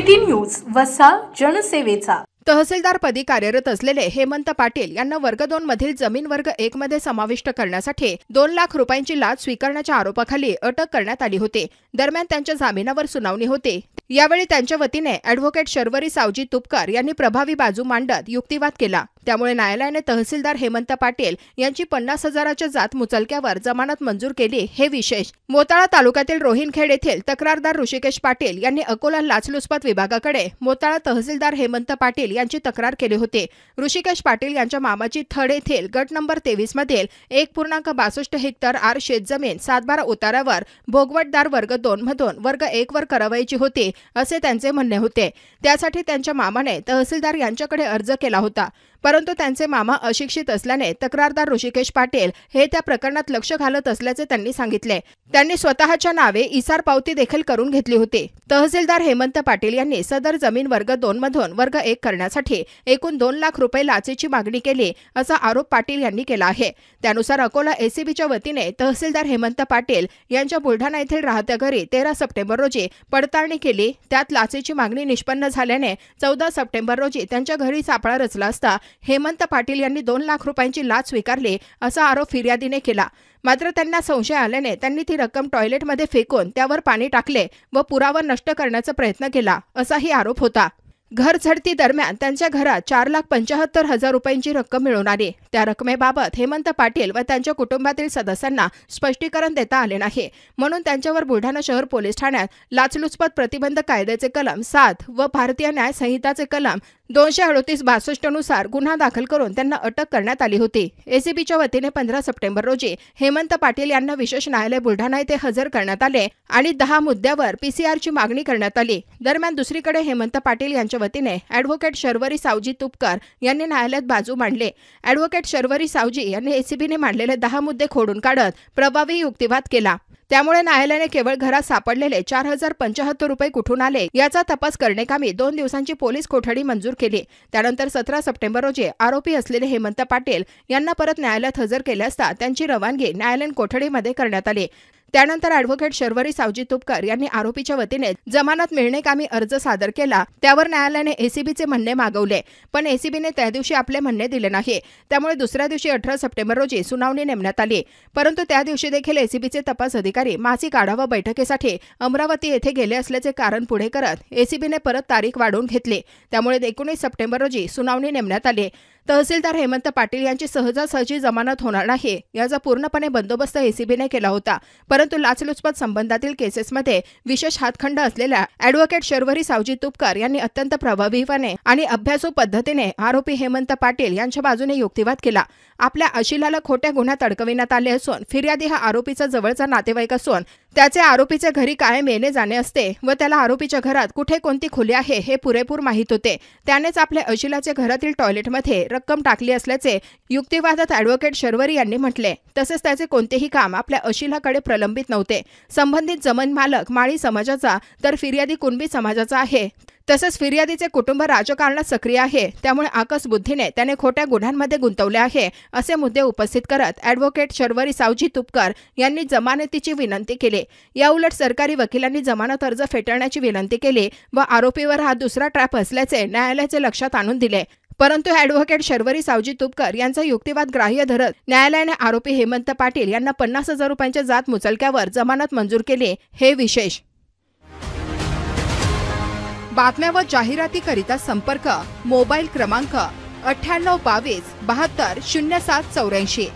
ABP news वसा जनसेवेचा। तहसीलदारपदी कार्यरत असलेले हेमंत पाटील यांना वर्ग 2 मधील जमीन वर्ग 1 मध्ये समाविष्ट करण्यासाठी 2 लाख रुपयांची लाच स्वीकारण्याच्या आरोपाखाली अटक करण्यात आली होती। दरम्यान त्यांच्या जामिनावर सुनावणी होती। यावेळी त्यांच्या वतीने ॲडव्होकेट शर्वरी सावजी तुपकर यांनी प्रभावी बाजू मांडत युक्तिवाद केला। त्यामुळे न्यायालयाने तहसीलदार हेमंत पाटील यांची 50,000च्या जात मुचलक्यावर जमानत मंजूर केली। हे विशेष मोताळा तालुक्यातील रोहिणखेड येथील तक्रारदार ऋषिकेश पाटील यांनी अकोला लाचलुचपत विभागाकडे मोताळा तहसीलदार हेमंत पाटील यांची तक्रार केली होती। ऋषिकेश पाटील यांच्या मामाची थड येथील गट नंबर 23 मधील 1.62 हेक्टर आर शेतजमीन 7/12 उतारावर भोगवटदार वर्ग 2 मधून वर्ग 1 वर करावयाची होती असे त्यांचे म्हणणे होते। त्यासाठी त्यांच्या मामाने तहसीलदार यांच्याकडे अर्ज केला होता, परंतु त्यांचे मामा अशिक्षित असल्याने तक्रारदार ऋषिकेश पाटील हे त्या प्रकरणात लक्ष घालत असल्याचे त्यांनी सांगितले। त्यांनी स्वतःच्या नावे इसार पावती देखील करून घेतली होती। तहसीलदार हेमंत पाटील यांनी सदर जमीन वर्ग 2 मधून वर्ग 1 करण्यासाठी एकूण 2 लाख रुपये लाचेची मागणी केली असा आरोप पाटील यांनी केला आहे। त्यानुसार अकोला एसीबीच्या वतीने तहसीलदार हेमंत पाटील यांच्या बुलढाणा येथील राहत्या घरी 13 सप्टेंबर रोजी पडताळणी केली। त्यात लाचेची मागणी निष्पन्न झाल्याने 14 सप्टेंबर रोजी त्यांच्या घरी सापळा रचला असता हेमंत पाटील यांनी 2 लाख रुपयांची लाच स्वीकारली असा आरोप फिर्यादीने केला। मात्र त्यांना संशय आल्याने त्यांनी ती रक्कम टॉयलेटमध्ये फेकून त्यावर पाणी टाकले व पुरावा नष्ट करण्याचा प्रयत्न केला असाही आरोप होता। घर झडती दरम्यान त्यांच्या घरात 4,75,000 रुपयांची रक्कम मिळून आली। त्या रकमेबाबत हेमंत पाटील व त्यांच्या कुटुंबातील सदस्यांना स्पष्टीकरण देता आले नाही, म्हणून त्यांच्यावर बुलढाणा शहर पोलीस ठाण्यात लाचलुचपत प्रतिबंध कायद्याचे कलम 7 व भारतीय न्याय संहिताचे कलम 238-62 नुसार गुन्हा दाखल करून त्यांना अटक करण्यात आली होती। एसीबीच्या वतीने 15 सप्टेंबर रोजी हेमंत पाटील यांना विशेष न्यायालय बुलढाणा येथे हजर करण्यात आले आणि 10 मुद्द्यावर पीसीआरची मागणी करण्यात आली। दरम्यान दुसरीकडे हेमंत पाटील यांच्या वतीने ॲडव्होकेट शर्वरी सावजी तुपकर यांनी न्यायालयात बाजू मांडली। ॲडव्होकेट शर्वरी सावजी यांनी एसीबीने मांडलेले 10 मुद्दे खोडून काढत प्रभावी युक्तिवाद केला। त्यामुळे न्यायालयाने केवळ घरात सापडलेले 4,075 रुपये कुठून आले याचा तपास करण्याकामी 2 दिवसांची पोलीस कोठडी मंजूर केली। त्यानंतर 17 सप्टेंबर रोजी आरोपी असलेले हेमंत पाटील यांना परत न्यायालयात हजर केले असता त्यांची रवानगी न्यायालयीन कोठडीमध्ये करण्यात आली। त्यानंतर ॲडव्होकेट शर्वरी सावजी तुपकर यांनी आरोपीच्या वतीने जमानत मिळणेकामी अर्ज सादर केला। त्यावर न्यायालयाने एसीबीचे म्हणणे मागवले, पण एसीबीने त्या दिवशी आपले म्हणणे दिले नाही। त्यामुळे दुसऱ्या दिवशी 18 सप्टेंबर रोजी सुनावणी नेमण्यात आली, परंतु त्या दिवशी देखील एसीबीचे तपास अधिकारी मासिक आढावा बैठकीसाठी अमरावती येथे गेले असल्याचे कारण पुढे करत एसीबीने परत तारीख वाढवून घेतली। त्यामुळे 19 सप्टेंबर रोजी सुनावणी नेमण्यात आली। तहसीलदार हेमंत पाटील यांची सहजासहजी जमानत होणार नाही याचा पूर्णपणे बंदोबस्त एसीबीने केला होता, परंतु लाचलुचपत संबंधातील केसेसमध्ये विशेष हातखंड असलेल्या ॲडव्होकेट शर्वरी सावजी तुपकर यांनी अत्यंत प्रभावीपणे आणि अभ्यासू पद्धतीने आरोपी हेमंत पाटील यांच्या बाजूने युक्तिवाद केला। आपल्या अशिलाला खोट्या गुन्ह्यात अडकविण्यात आले असून फिर्यादी हा आरोपीचा जवळचा नातेवाईक असून त्याचे आरोपीच्या घरी कायम येणे जाणे असते व त्याला आरोपीच्या घरात कुठे कोणती खोली आहे हे पुरेपूर माहीत होते। त्यानेच आपल्या अशिलाच्या घरातील टॉयलेटमध्ये रक्कम टाकली असल्याचे युक्तिवादात ॲडव्होकेट शर्वरी यांनी म्हटले। तसेच त्याचे कोणतेही काम आपल्या अशिलाकडे प्रलंबित नव्हते। संबंधित जमीन मालक माळी समाजाचा तर फिर्यादी कुणबी समाजाचा आहे। तसेच फिर्यादीचे कुटुंब राजकारणात सक्रिय आहे, त्यामुळे आकस बुद्धीने त्याने खोट्या गुन्ह्यांमध्ये गुंतवले आहे असे मुद्दे उपस्थित करत ॲडव्होकेट शर्वरी सावजी तुपकर यांनी जमानतीची विनंती केली। याउलट सरकारी वकिलांनी जमानत अर्ज फेटाळण्याची विनंती केली व आरोपीवर हा दुसरा ट्रॅप असल्याचे न्यायालयाचे लक्षात आणून दिले। परंतु ॲडव्होकेट शर्वरी सावजी तुपकर यांचा युक्तिवाद ग्राह्य धरत न्यायालयाने आरोपी हेमंत पाटील यांना 50,000 रुपयांच्या जात मुचलक्यावर जमानत मंजूर केली। हे विशेष बातम्या व जाहिरातीकरिता संपर्क मोबाईल क्रमांक 9822 72 0784।